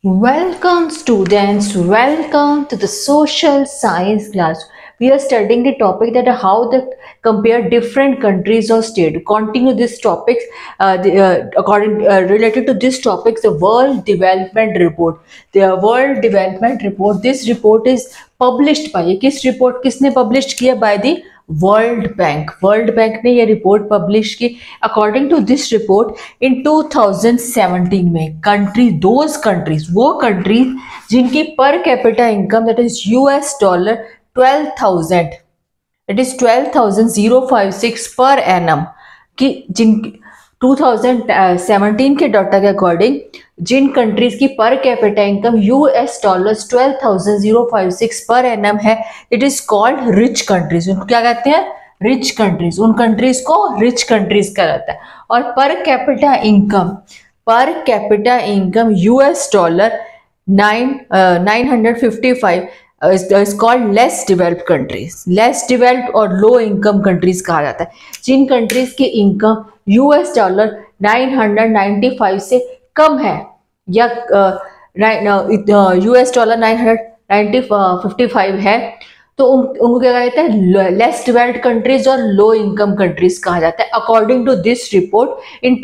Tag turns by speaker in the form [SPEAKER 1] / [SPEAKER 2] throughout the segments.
[SPEAKER 1] Welcome students, welcome to the social science class. We are studying the topic that how the compare different countries or state. Continue this topics related to this topics, the World Development Report. The World Development Report. This report is published by किस report किसने published किया by the world bank ने ये report publish की. According to this report in 2017 में वो countries जिनकी per capita income that is $12,000, it is 12,056 per annum की जिन 2017 के डाटा के अकॉर्डिंग जिन कंट्रीज की पर कैपिटा इनकम $12,056 पर एनम है, it is called rich countries. उनको क्या कहते हैं? Rich countries. उन कंट्रीज को रिच कंट्रीज कहा जाता है. और पर capita income $955 is called less developed countries. Less developed और लो इनकम कंट्रीज कहा जाता है. जिन कंट्रीज की इनकम $995 से कम है या $955 है, तो उनको क्या कहते हैं? लेस डेवलप्ड कंट्रीज और लो इनकम कंट्रीज कहा जाता है. According to this report in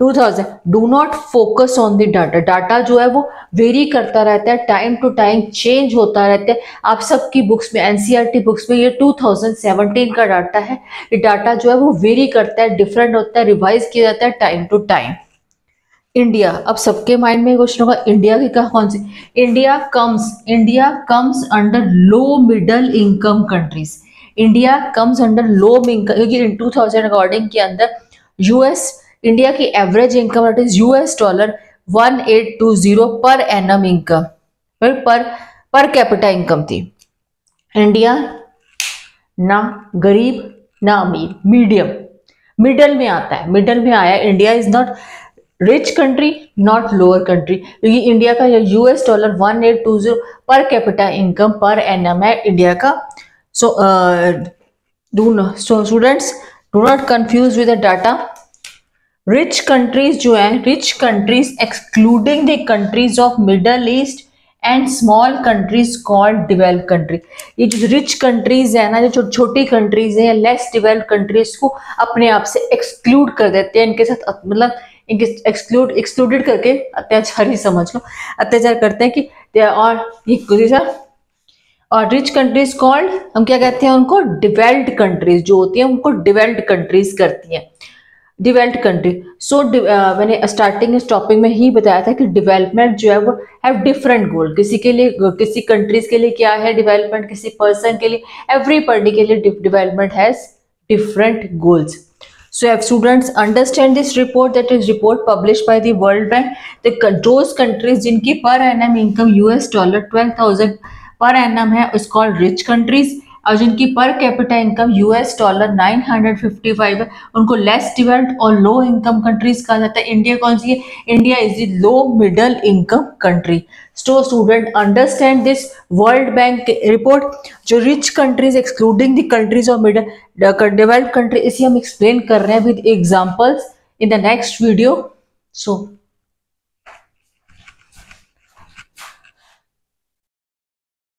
[SPEAKER 1] 2000 do not focus on the data जो है वो वेरी करता रहता है, टाइम टू टाइम चेंज होता रहता है. आप सबकी बुक्स में, एनसीईआरटी बुक्स में ये 2017 का डाटा है. ये डाटा जो है वो वेरी करता है, डिफरेंट होता है, रिवाइज किया जाता है टाइम टू टाइम. इंडिया, अब सबके माइंड में क्वेश्चन होगा इंडिया की कौन सी? India comes under low middle income countries. India comes under low income, क्योंकि इन 2000 अकॉर्डिंग के अंदर इंडिया की average income it is $1820 per annum income पर कैपिटा इनकम थी. इंडिया ना गरीब ना अमीर, मिडल में आता है, मिडल में आया. India is not rich country, not lower country, क्योंकि इंडिया का $1820 पर कैपिटा इनकम पर एनम है इंडिया का. So students do not confuse with the data. Rich countries जो है, rich countries excluding the countries of middle east and small countries called developed country. ये जो rich countries है ना, जो छोटी कंट्रीज है, लेस डेवलप्ड कंट्रीज को अपने आप से एक्सक्लूड कर देते हैं. इनके साथ मतलब इनके एक्सक्लूडेड करके अत्याचार ही समझ लो, अत्याचार करते हैं कि और रिच कंट्रीज कॉल्ड, हम क्या कहते हैं उनको? डेवलप्ड कंट्रीज जो होती हैं उनको डेवलप्ड कंट्रीज करती हैं, डेवलप्ड कंट्री. सो मैंने स्टार्टिंग इस टॉपिक में ही बताया था कि डेवलपमेंट जो है वो हैव डिफरेंट गोल. किसी के लिए, किसी कंट्रीज के लिए क्या है डेवलपमेंट, किसी पर्सन के लिए, एवरीबॉडी के लिए development has different goals. So if students understand this report, that is report published by the World Bank, those countries जिनकी per annum income $12,000 per annum है is called rich countries, और जिनकी per capita income $955 है उनको less developed और low income countries कहा जाता है. इंडिया कौन सी है? India is the low middle income country. So student understand this World Bank report. जो rich countries excluding the countries of middle developed country, इसे हम एक्सप्लेन कर रहे हैं with examples in the next video. So